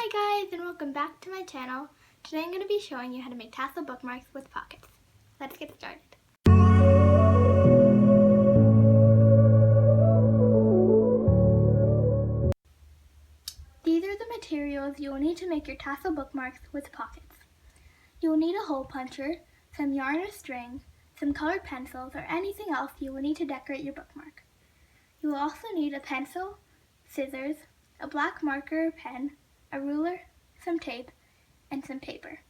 Hi guys, and welcome back to my channel. Today I'm going to be showing you how to make tassel bookmarks with pockets. Let's get started. These are the materials you will need to make your tassel bookmarks with pockets. You will need a hole puncher, some yarn or string, some colored pencils, or anything else you will need to decorate your bookmark. You will also need a pencil, scissors, a black marker or pen, a ruler, some tape, and some paper.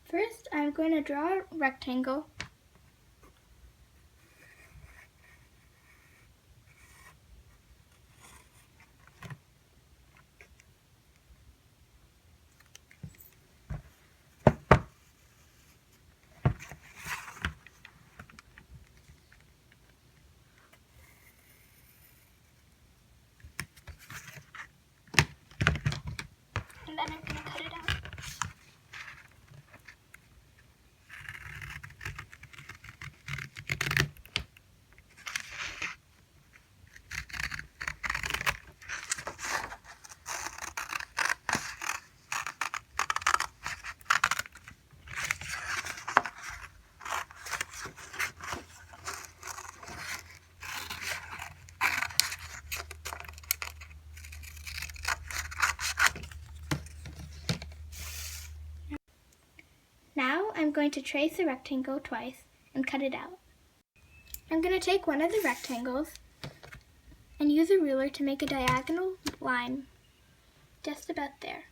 First, I'm going to draw a rectangle. And then I'm going to cut it out. Now I'm going to trace the rectangle twice and cut it out. I'm going to take one of the rectangles and use a ruler to make a diagonal line just about there.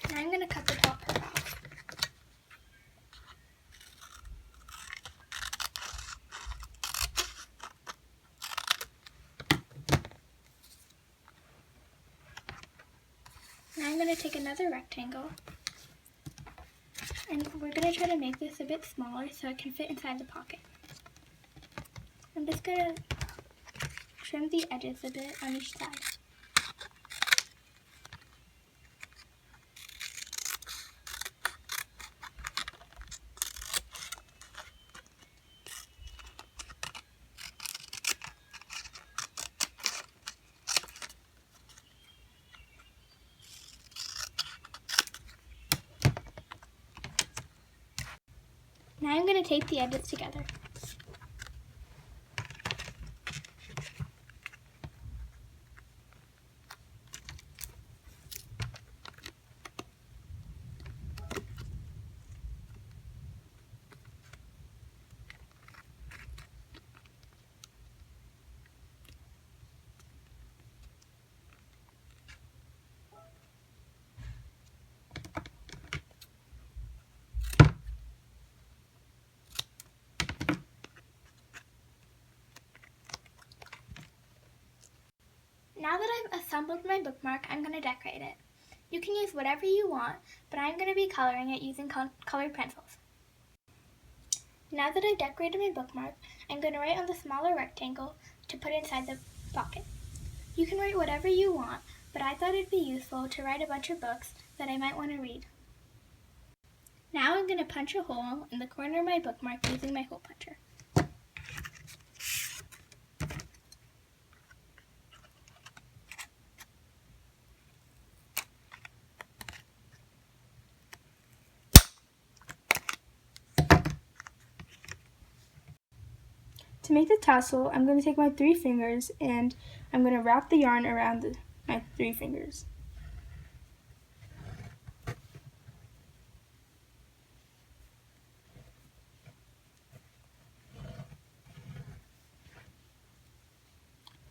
Now I'm going to cut the top part off. Now I'm going to take another rectangle and we're going to try to make this a bit smaller so it can fit inside the pocket. I'm just going to trim the edges a bit on each side. Now I'm going to tape the edges together. Now that I've assembled my bookmark, I'm going to decorate it. You can use whatever you want, but I'm going to be coloring it using colored pencils. Now that I've decorated my bookmark, I'm going to write on the smaller rectangle to put inside the pocket. You can write whatever you want, but I thought it'd be useful to write a bunch of books that I might want to read. Now I'm going to punch a hole in the corner of my bookmark using my hole puncher. To make the tassel, I'm going to take my 3 fingers and I'm going to wrap the yarn around my 3 fingers.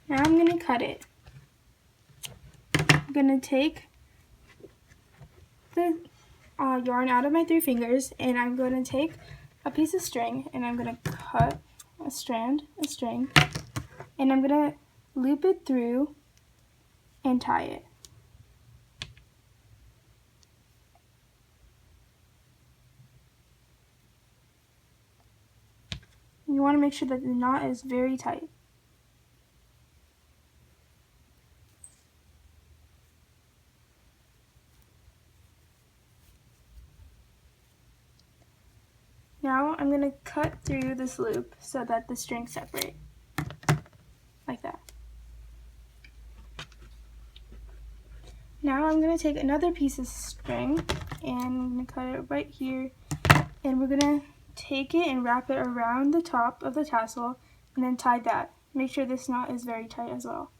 Now I'm going to cut it. I'm going to take the yarn out of my 3 fingers and I'm going to take a piece of string and I'm going to cut a string, and I'm going to loop it through and tie it. You want to make sure that the knot is very tight. Now I'm going to cut through this loop so that the strings separate, like that. Now I'm going to take another piece of string and I'm going to cut it right here, and we're going to take it and wrap it around the top of the tassel and then tie that. Make sure this knot is very tight as well.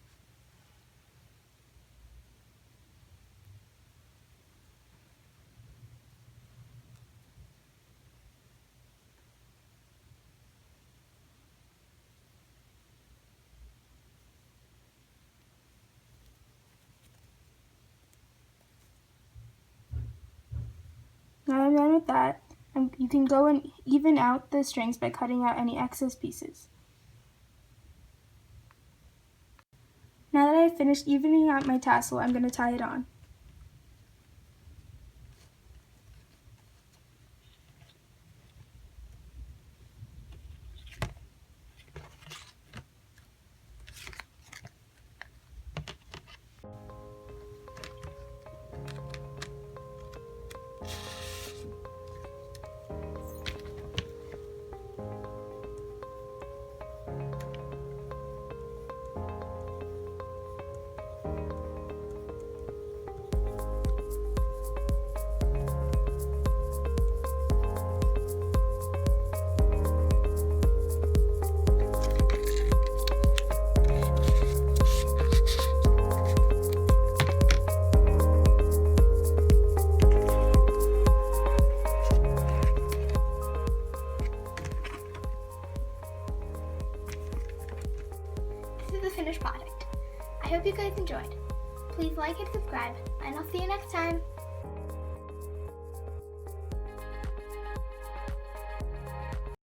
Now I'm done with that, you can go and even out the strings by cutting out any excess pieces. Now that I've finished evening out my tassel, I'm going to tie it on. This is the finished product. I hope you guys enjoyed. Please like and subscribe, and I'll see you next time.